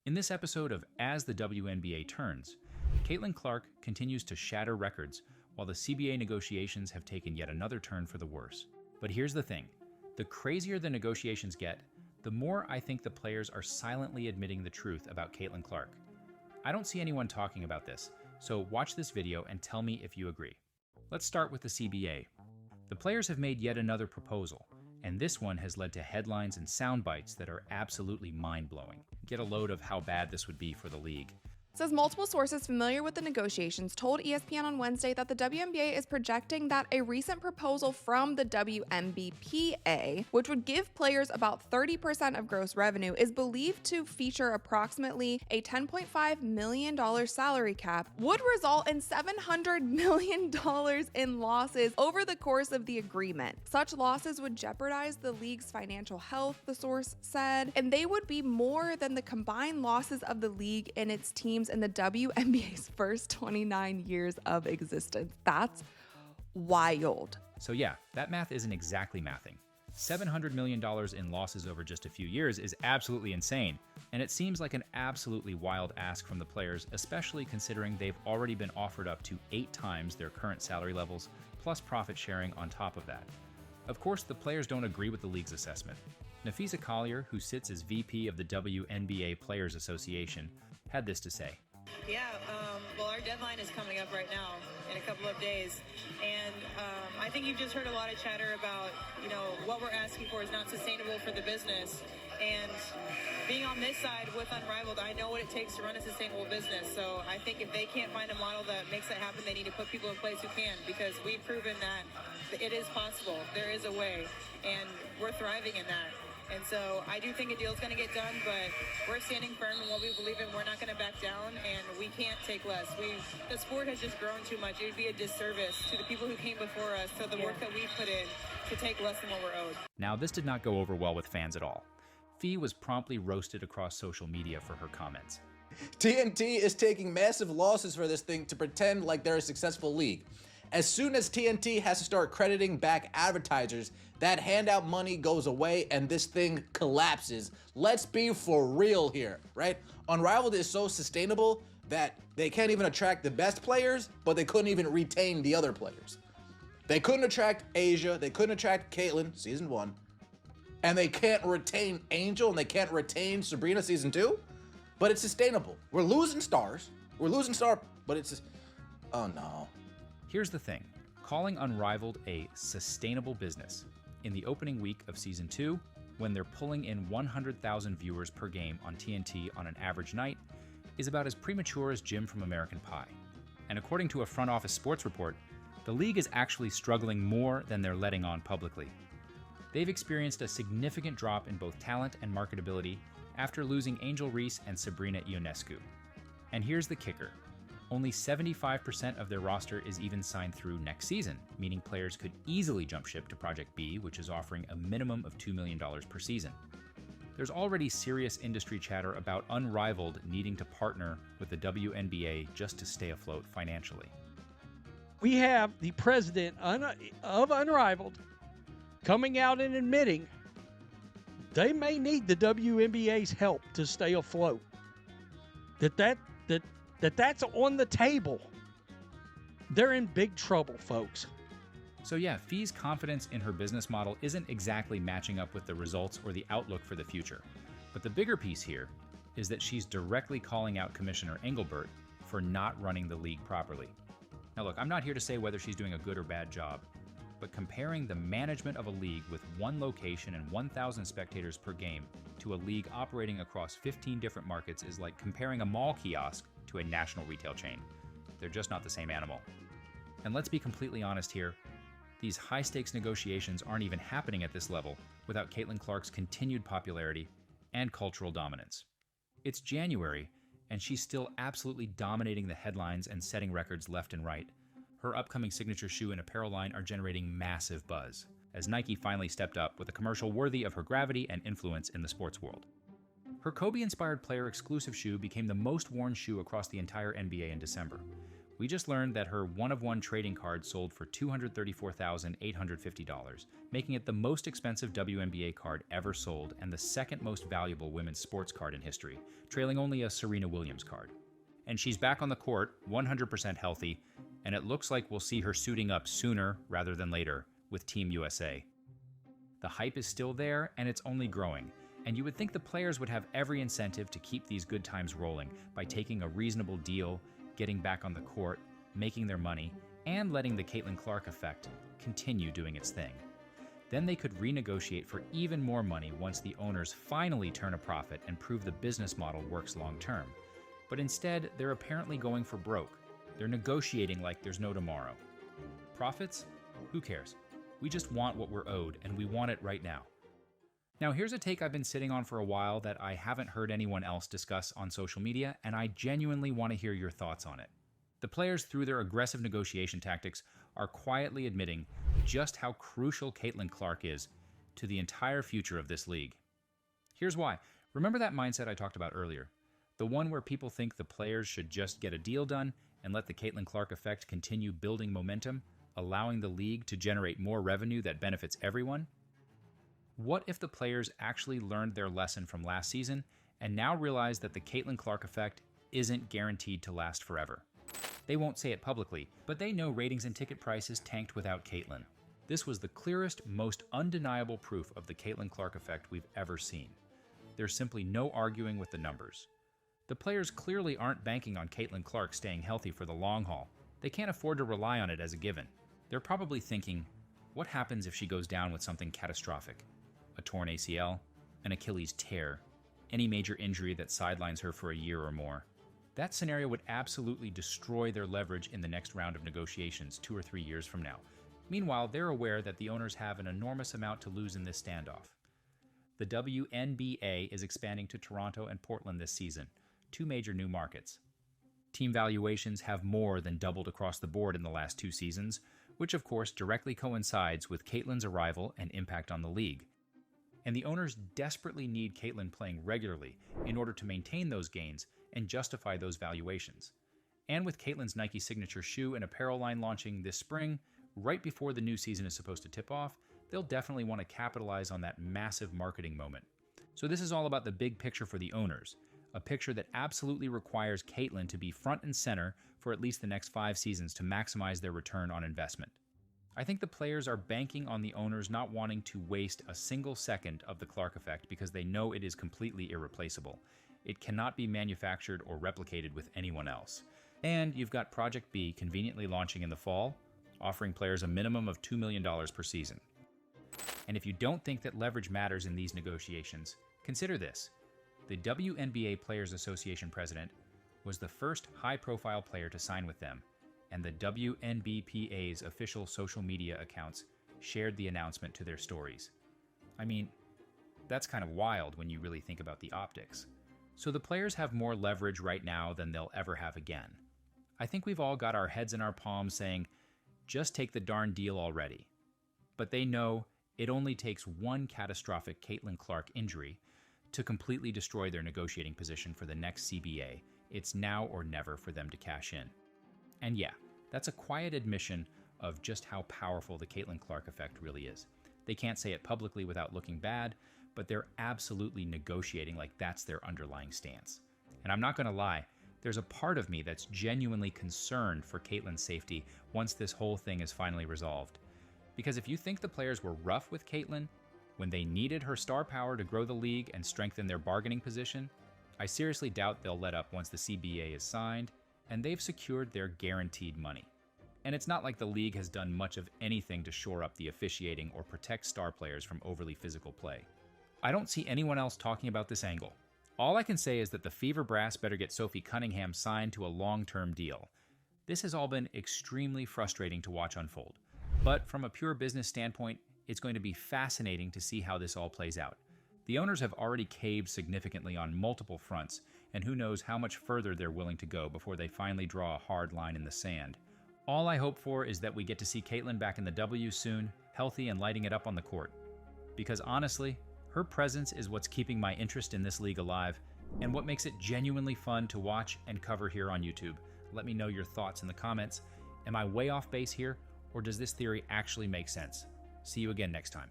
In this episode of As the WNBA Turns, Caitlin Clark continues to shatter records while the CBA negotiations have taken yet another turn for the worse. But here's the thing. The crazier the negotiations get, the more I think the players are silently admitting the truth about Caitlin Clark. I don't see anyone talking about this, so watch this video and tell me if you agree. Let's start with the CBA. The players have made yet another proposal, and this one has led to headlines and sound bites that are absolutely mind-blowing. Get a load of how bad this would be for the league. Says multiple sources familiar with the negotiations told ESPN on Wednesday that the WNBA is projecting that a recent proposal from the WNBPA, which would give players about 30% of gross revenue, is believed to feature approximately a $10.5 million salary cap, would result in $700 million in losses over the course of the agreement. Such losses would jeopardize the league's financial health, the source said, and they would be more than the combined losses of the league and its teams in the WNBA's first 29 years of existence. That's wild. So yeah, that math isn't exactly mathing. $700 million in losses over just a few years is absolutely insane, and it seems like an absolutely wild ask from the players, especially considering they've already been offered up to 8 times their current salary levels, plus profit sharing on top of that. Of course, the players don't agree with the league's assessment. Nafisa Collier, who sits as VP of the WNBA Players Association, had this to say. Yeah, well, our deadline is coming up right now in a couple of days, and I think you've just heard a lot of chatter about, what we're asking for is not sustainable for the business, and being on this side with Unrivaled, I know what it takes to run a sustainable business, so I think if they can't find a model that makes that happen, they need to put people in place who can, because we've proven that it is possible, there is a way, and we're thriving in that. And so I do think a deal's going to get done, but we're standing firm in what we believe in. We're not going to back down, and we can't take less. The sport has just grown too much. It would be a disservice to the people who came before us, so the work that we put in, to take less than what we're owed. Now, this did not go over well with fans at all. Fee was promptly roasted across social media for her comments. TNT is taking massive losses for this thing to pretend like they're a successful league. As soon as TNT has to start crediting back advertisers, that handout money goes away and this thing collapses. Let's be for real here, right? Unrivaled is so sustainable that they can't even attract the best players, but they couldn't even retain the other players. They couldn't attract Asia, they couldn't attract Caitlin, season 1, and they can't retain Angel, and they can't retain Sabrina season 2, but it's sustainable. We're losing stars, but it's just, oh no. Here's the thing, calling Unrivaled a sustainable business in the opening week of season 2, when they're pulling in 100,000 viewers per game on TNT on an average night, is about as premature as Jim from American Pie. And according to a front office sports report, the league is actually struggling more than they're letting on publicly. They've experienced a significant drop in both talent and marketability after losing Angel Reese and Sabrina Ionescu. And here's the kicker. Only 75% of their roster is even signed through next season, meaning players could easily jump ship to Project B, which is offering a minimum of $2 million per season. There's already serious industry chatter about Unrivaled needing to partner with the WNBA just to stay afloat financially. We have the president of Unrivaled coming out and admitting they may need the WNBA's help to stay afloat. That's on the table. They're in big trouble, folks. So yeah, Fee's confidence in her business model isn't exactly matching up with the results or the outlook for the future. But the bigger piece here is that she's directly calling out Commissioner Engelbert for not running the league properly. Now look, I'm not here to say whether she's doing a good or bad job, but comparing the management of a league with one location and 1,000 spectators per game to a league operating across 15 different markets is like comparing a mall kiosk to a national retail chain. They're just not the same animal. And let's be completely honest here, these high-stakes negotiations aren't even happening at this level without Caitlin Clark's continued popularity and cultural dominance. It's January, and she's still absolutely dominating the headlines and setting records left and right. Her upcoming signature shoe and apparel line are generating massive buzz, as Nike finally stepped up with a commercial worthy of her gravity and influence in the sports world. Her Kobe-inspired player exclusive shoe became the most worn shoe across the entire NBA in December, We just learned that her one-of-one trading card sold for $234,850, making it the most expensive WNBA card ever sold and the second most valuable women's sports card in history, trailing only a Serena Williams card. And she's back on the court, 100% healthy, and it looks like we'll see her suiting up sooner rather than later with Team USA. The hype is still there, and it's only growing, and you would think the players would have every incentive to keep these good times rolling by taking a reasonable deal, getting back on the court, making their money, and letting the Caitlin Clark effect continue doing its thing. Then they could renegotiate for even more money once the owners finally turn a profit and prove the business model works long term. But instead, they're apparently going for broke. They're negotiating like there's no tomorrow. Profits? Who cares? We just want what we're owed, and we want it right now. Now, here's a take I've been sitting on for a while that I haven't heard anyone else discuss on social media, and I genuinely want to hear your thoughts on it. The players, through their aggressive negotiation tactics, are quietly admitting just how crucial Caitlin Clark is to the entire future of this league. Here's why. Remember that mindset I talked about earlier? The one where people think the players should just get a deal done and let the Caitlin Clark effect continue building momentum, allowing the league to generate more revenue that benefits everyone? What if the players actually learned their lesson from last season and now realize that the Caitlin Clark effect isn't guaranteed to last forever? They won't say it publicly, but they know ratings and ticket prices tanked without Caitlin. This was the clearest, most undeniable proof of the Caitlin Clark effect we've ever seen. There's simply no arguing with the numbers. The players clearly aren't banking on Caitlin Clark staying healthy for the long haul. They can't afford to rely on it as a given. They're probably thinking, what happens if she goes down with something catastrophic? A torn ACL, an Achilles tear, any major injury that sidelines her for a year or more. That scenario would absolutely destroy their leverage in the next round of negotiations 2 or 3 years from now. Meanwhile, they're aware that the owners have an enormous amount to lose in this standoff. The WNBA is expanding to Toronto and Portland this season, 2 major new markets. Team valuations have more than doubled across the board in the last 2 seasons, which of course directly coincides with Caitlin's arrival and impact on the league. And the owners desperately need Caitlin playing regularly in order to maintain those gains and justify those valuations. And with Caitlin's Nike signature shoe and apparel line launching this spring, right before the new season is supposed to tip off, they'll definitely want to capitalize on that massive marketing moment. So this is all about the big picture for the owners, a picture that absolutely requires Caitlin to be front and center for at least the next 5 seasons to maximize their return on investment. I think the players are banking on the owners not wanting to waste a single second of the Clark effect because they know it is completely irreplaceable. It cannot be manufactured or replicated with anyone else. And you've got Project B conveniently launching in the fall, offering players a minimum of $2 million per season. And if you don't think that leverage matters in these negotiations, consider this. The WNBA Players Association president was the first high-profile player to sign with them, and the WNBPA's official social media accounts shared the announcement to their stories. I mean, that's kind of wild when you really think about the optics. So the players have more leverage right now than they'll ever have again. I think we've all got our heads in our palms saying, just take the darn deal already. But they know it only takes one catastrophic Caitlin Clark injury to completely destroy their negotiating position for the next CBA. It's now or never for them to cash in. And yeah, that's a quiet admission of just how powerful the Caitlin Clark effect really is. They can't say it publicly without looking bad, but they're absolutely negotiating like that's their underlying stance. And I'm not going to lie, there's a part of me that's genuinely concerned for Caitlin's safety once this whole thing is finally resolved. Because if you think the players were rough with Caitlin when they needed her star power to grow the league and strengthen their bargaining position, I seriously doubt they'll let up once the CBA is signed and they've secured their guaranteed money. And it's not like the league has done much of anything to shore up the officiating or protect star players from overly physical play. I don't see anyone else talking about this angle. All I can say is that the Fever Brass better get Sophie Cunningham signed to a long-term deal. This has all been extremely frustrating to watch unfold. But from a pure business standpoint, it's going to be fascinating to see how this all plays out. The owners have already caved significantly on multiple fronts, and who knows how much further they're willing to go before they finally draw a hard line in the sand. All I hope for is that we get to see Caitlin back in the W soon, healthy and lighting it up on the court. Because honestly, her presence is what's keeping my interest in this league alive, and what makes it genuinely fun to watch and cover here on YouTube. Let me know your thoughts in the comments. Am I way off base here, or does this theory actually make sense? See you again next time.